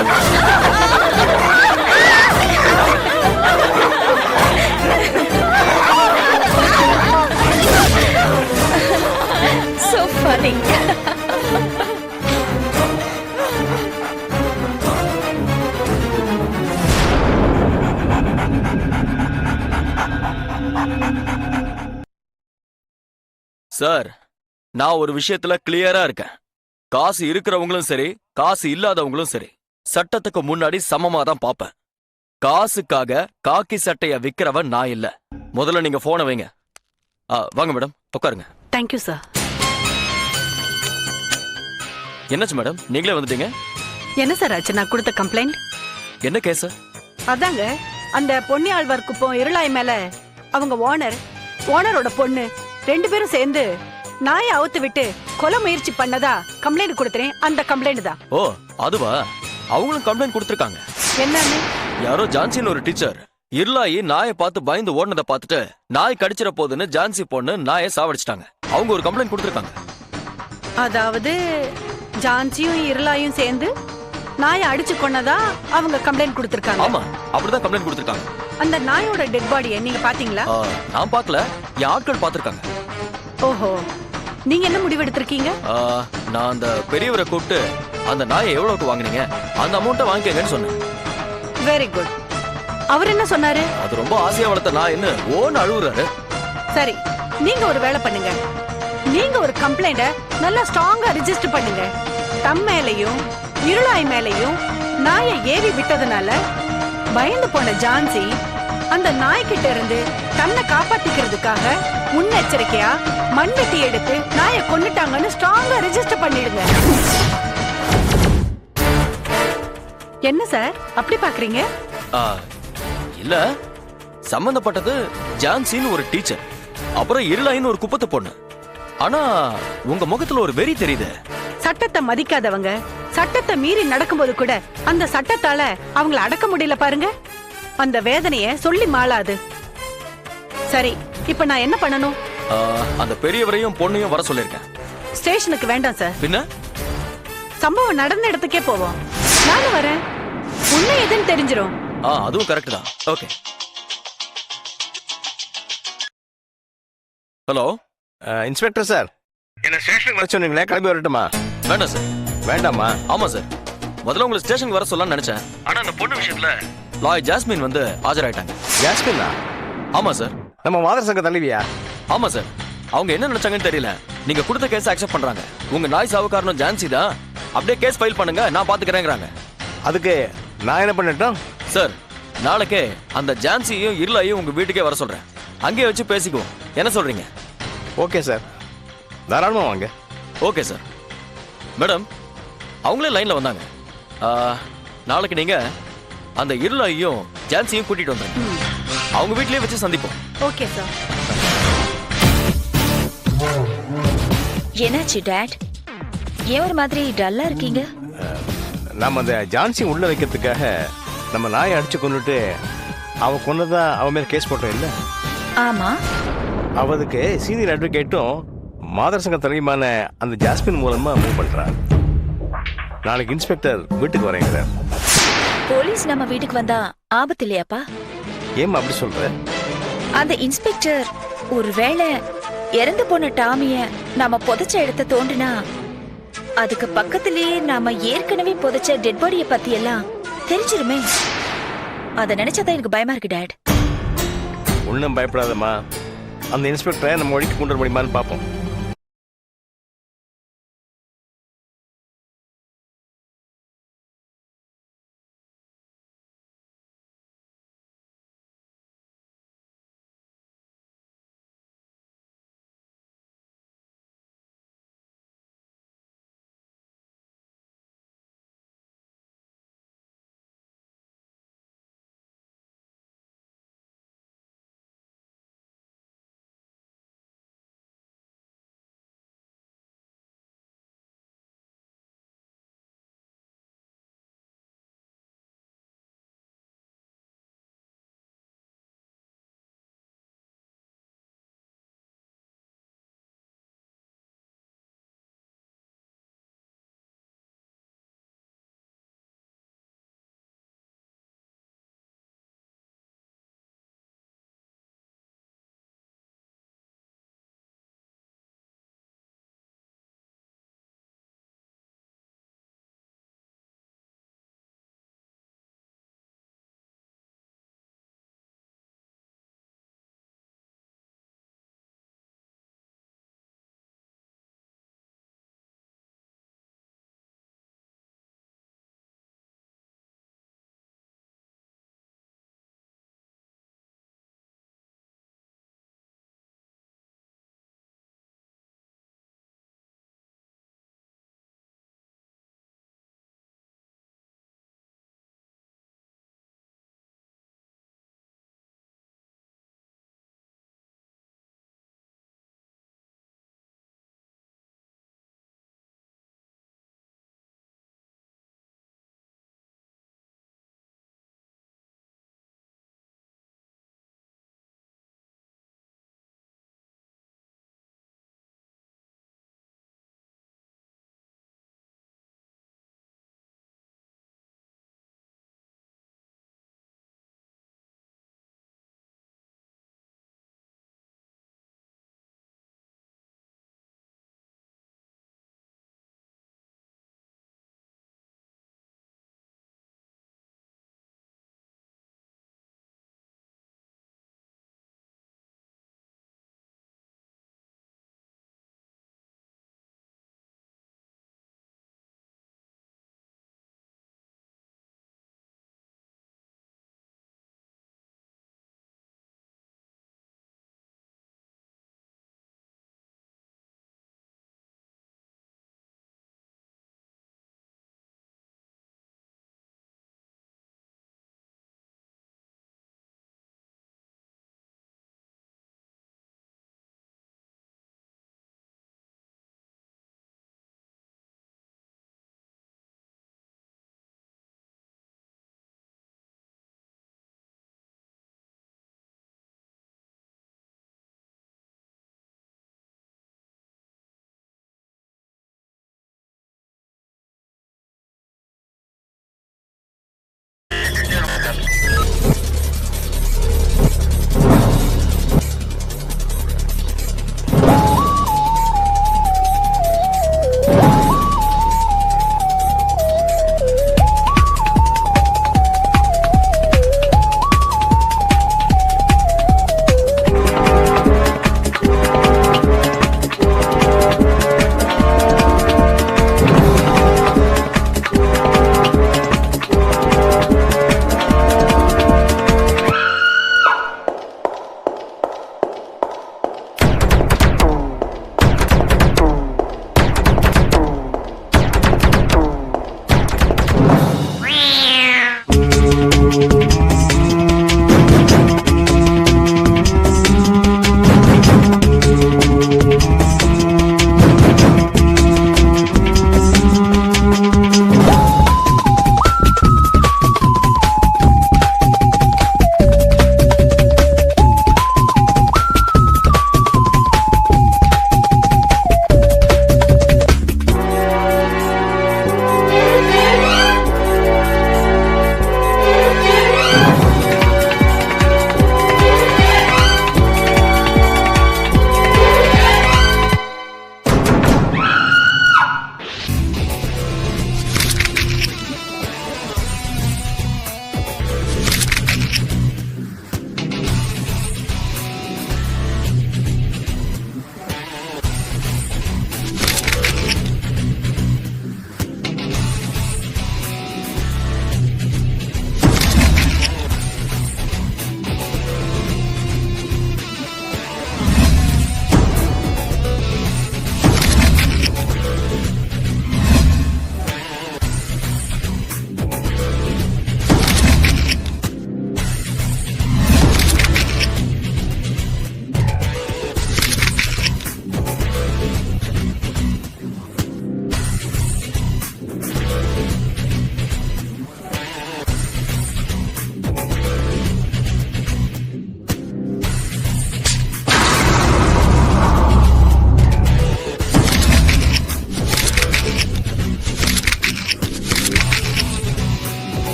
So funny. Sir, நான் ஒரு விஷயத்துல கிளியரா இருக்கேன். காசு இருக்கிறவங்களும் சரி, காசு இல்லாதவங்களும் சரி, சட்டத்துக்கு முன்னாடி சமமா தான் பாப்பேன். காசுக்காக காக்கி சட்டைய விக்கிறவன் நான் இல்ல. முதல்ல நீங்க போனை வைங்க. வாங்க மேடம், உட்காருங்க. Thank you sir. என்னாச்சு மேடம், நீங்களே வந்துட்டீங்க? என்ன சார் ஆச்சு? நான் கொடுத்த கம்ப்ளைண்ட் என்ன கேஸ்? அதாங்க, அந்த பொன்னியாழ்வார் குப்பம் இருளாய் மேல அவங்க ஓனரோட பொண்ணு 2 பேரும் சேர்ந்து நாயை அவுத்து விட்டு கொலை முயற்சி பண்ணதா கம்ப்ளைண்ட் கொடுத்தேன். அந்த கம்ப்ளைண்ட் தான். ஓ, அதுவா? அவங்களும் கம்ப்ளைண்ட் கொடுத்திருக்காங்க. என்னன்னு? யாரோ ஜான்சின்னு ஒரு டீச்சர் இருளாயி நாயை பார்த்து பயந்து ஓடுனதை பார்த்துட்டு நாய் கடிச்சிட போதுன்னு ஜான்சி பொண்ணு நாயை சாவடிச்சிட்டாங்க. அவங்க ஒரு கம்ப்ளைண்ட் கொடுத்திருக்காங்க. அதாவது ஜான்சியும் இருளாயும் சேர்ந்து நாயை அடிச்சு கொன்னதா அவங்க கம்ப்ளைண்ட் கொடுத்திருக்காங்க. ஆமா, அப்படிதான் கம்ப்ளைண்ட் கொடுத்திருக்காங்க. அந்த நாயோட டெட் பாடியை நீங்க பாத்தீங்களா? நான் பார்க்கல, என் ஆட்கள் பார்த்திருக்காங்க. ஓஹோ, நீங்க என்ன முடிவு எடுத்திருக்கீங்க? நான் அந்த பெரியவரை கூப்பிட்டு அந்த நாயை எவ்வளவுக்கு வாங்குனீங்க, அந்த அமௌண்ட்டை வாங்கிக்கங்கன்னு சொன்னேன். Very good. அவர் என்ன சொன்னாரு? அது ரொம்ப ஆசையா வளர்த்த நாய் என்ன ஓன்னு அழுகுறாரு. சரி, நீங்க ஒரு வேலை பண்ணுங்க. நீங்க ஒரு கம்ப்ளைண்ட நல்லா ஸ்ட்ராங்கா ரெஜிஸ்டர் பண்ணுங்க. தம் மேலையும் இருளாய் மேலையும் நாயை ஏவி விட்டதுனால பயந்து போன ஜான்சி அந்த நாய்கிட்ட இருந்து தன்னை காப்பாத்திக்கிறதுக்காக முன்னெச்சரிக்கையா மண்வெட்டி எடுத்து நாயை கொன்னுட்டாங்கன்னு ஸ்ட்ராங்கா ரெஜிஸ்டர் பண்ணிடுங்க. என்ன சார் அப்படி பாக்குறீங்க? இல்ல, சம்பந்தப்பட்டது ஜான்சின்னு ஒரு டீச்சர், அப்புறம் இருளாயின்னு ஒரு குப்பத்து பொண்ணு. ஆனா உங்க முகத்துல ஒரு வெறி தெரியுது. சட்டத்தை மதிக்காதவங்க சட்டத்தை மீறி நடக்கும்போது கூட அந்த சட்டத்தால அவங்கள அடக்க முடியல பாருங்க. அந்த வேதனைய சொல்லி மாளாது. சரி, இப்ப நான் என்ன பண்ணணும்? அந்த பெரியவரையும் பொண்ணையும் வர சொல்லிருக்கேன். ஸ்டேஷனுக்கு வேண்டாம் சார். பின்ன சம்பவம் நடந்த இடத்துக்கே போவோம். நானும் வரேன். உண்மை எதுன்னு தெரிஞ்சிரும். அதுவும் கரெக்ட் தான். ஓகே. ஹலோ இன்ஸ்பெக்டர் சார், என்ன ஸ்டேஷனுக்கு வர சொன்னீங்களே, கிளம்பி வரட்டுமா? வேண்டாம் சார். வேண்டாமா? ஆமா சார், முதல்ல உங்களை ஸ்டேஷனுக்கு வர சொல்லலாம்னு நினைச்சேன். ஆனா அந்த பொண்ணு விஷயத்துல லாய் ஜாஸ்மின் வந்து ஆஜராயிட்டாங்க. ஜாஸ்மினா? ஆமா சார். நம்ம மாதர் சங்க தலைவியா? ஆமா சார். அவங்க என்ன நினைச்சாங்கன்னு தெரியல, நீங்க கொடுத்த கேஸ் அக்செப்ட் பண்றாங்க. உங்க நாய் சாவு காரணம் ஜான்சி தான், அப்படியே கேஸ் ஃபைல் பண்ணுங்க, நான் பாத்துக்கிறேங்கிறாங்க. அதுக்கு நான் என்ன பண்ணட்டும்? சார், நாளைக்கே அந்த ஜான்சியையும் இருளையும் உங்க வீட்டுக்கே வர சொல்றேன். அங்கேயே வச்சு பேசிக்குவோம். என்ன சொல்றீங்க? ஓகே சார், தாராளமா வாங்க. Okay sir. மேடம், அவங்களே லைன்ல வந்தாங்க. நாளைக்கு நீங்க அந்த இருளையும் ஜான்சியும் கூட்டிட்டு வந்துருங்க. அவங்க வீட்லயே வச்சு சந்திப்போம். Okay sir. என்னாச்சு டாட்? ஏன் ஒரு மாதிரி டல்லா இருக்கீங்க? நம்ம அந்த ஜான்சி உள்ள வைக்கிறதுக்காக நம்ம நாயை அடிச்சு கொண்டுட்டு அவ கொன்னதா அவ மேல கேஸ் போட்டோம் இல்ல? ஆமா. அவதுக்கு சீனியர் அட்வொகேட்டும் மாதர் சங்க தலைவியான அந்த ஜாஸ்மின் மூலமா மூவ் பண்றான். நாளைக்கு இன்ஸ்பெக்டர் வீட்டுக்கு வரேங்கிறார். போலீஸ் நம்ம வீட்டுக்கு வந்தா ஆபத்து இல்லையாப்பா? ஏன் அப்படி சொல்ற? அந்த இன்ஸ்பெக்டர் ஒருவேளை இறந்து போன டாமிய நாம புதைச்ச இடத்த தோண்டினா அதுக்கு பக்கத்திலேயே நாம ஏற்கனவே புதைச்ச டெட் பாடிய பத்தி எல்லாம் தெரிஞ்சிருமே. அத நினைச்சதான் எனக்கு பயமா இருக்கு டாட். ஒன்னும் பயப்படாதம்மா, அந்த இன்ஸ்பெக்டரை நம்ம வழிக்கு கொண்டு வர முடியுமான்னு பாப்போம்.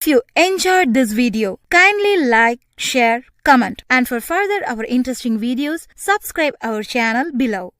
If you enjoyed this video, kindly like, share, comment, and for further our interesting videos, subscribe our channel below.